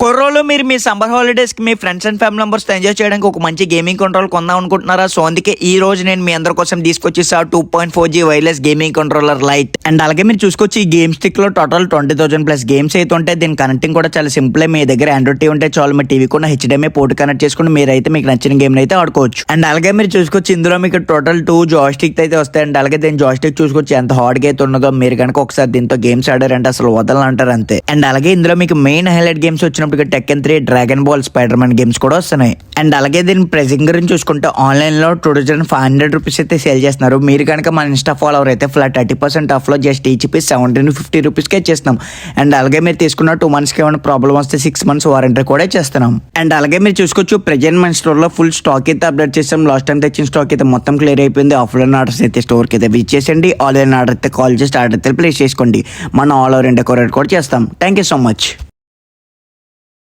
కుర్రోళ్ళు మీరు మీ summer holidays కి మీ ఫ్రెండ్స్ అండ్ ఫ్యామిలీ మెంబర్స్ తో ఎంజాయ్ చేయడానికి ఒక మంచి గేమింగ్ కంట్రోల్ కొందాం అనుకుంటున్నారా? సో అందుకే ఈ రోజు నేను మీ అందరి కోసం తీసుకొచ్చేసా 2.4G wireless gaming controller light. And అలాగే మీరు చూసుకోవచ్చు ఈ గేమ్ స్టిక్ లో టోటల్ 20,000 ప్లస్ గేమ్స్ అయితే ఉంటాయి. దీని కనెక్టింగ్ కూడా చాలా సింపుల్. మీ దగ్గర ఆండ్రాయిడ్ టీవీ ఉంటే చాలు, మీ టీవీ కూడా HDMI పోర్ట్ కనెక్ట్ చేసుకుని మీరైతే మీకు నచ్చిన గేమ్ అయితే ఆడుకోవచ్చు. అండ్ అలాగే మీరు చూసుకోవచ్చు ఇందులో మీకు టోటల్ 2 జాయిస్టిక్ అయితే వస్తాయి. అండ్ అలాగే దీని జాయిస్టిక్ చూసుకోవచ్చు ఎంత హార్డ్ గా అయితే ఉన్నదో. మీరు కనుక ఒకసారి దీంతో గేమ్స్ ఆడారంటే అసలు వదలంటారు అంతే. అండ్ అలాగే ఇందులో మీకు మెయిన్ హైలైట్ గేమ్స్ వచ్చినప్పుడు Tekken 3, dragon ball, spider man games కూడా వస్తున్నాయి. అండ్ అలాగే దీని ప్రైసింగ్ గురించి చూసుకుంటే ఆన్లైన్ లో 2,500 రూపీస్ అయితే సేల్ చేస్తున్నారు. మీరు కనుక మన ఇన్స్టా ఫాలోవర్ అయితే ఫ్లాట్ 30% ఆఫ్ లో జస్ట్ ఈచ్ పీస్ 1750 రూపీస్ కే ఇచ్చేస్తున్నాం. అండ్ అలాగే మీరు తీసుకున్న 2 months కి ఏమైనా ప్రాబ్లమ్ వస్తే 6 months వారంటీ కూడా చేస్తున్నాం. అండ్ అలాగే మీరు చూసుకోవచ్చు ప్రెజెంట్ మన స్టోర్ లో ఫుల్ స్టాక్ అయితే అప్డేట్ చేస్తాం. లాస్ట్ టైం తెచ్చిన స్టాక్ అయితే మొత్తం క్లియర్ అయిపోయింది. ఆఫ్లైన్ ఆర్డర్స్ అయితే స్టోర్ కి అయితే విజిట్ చేసేయండి. ఆన్లైన్ ఆర్డర్ అయితే కాల్ చేసి ఆర్డర్ అయితే ప్లేస్ చేసుకోండి. మనం ఆల్ ఓవర్ ఇండియా కొరియర్ కూడా చేస్తాం. Thank you so much.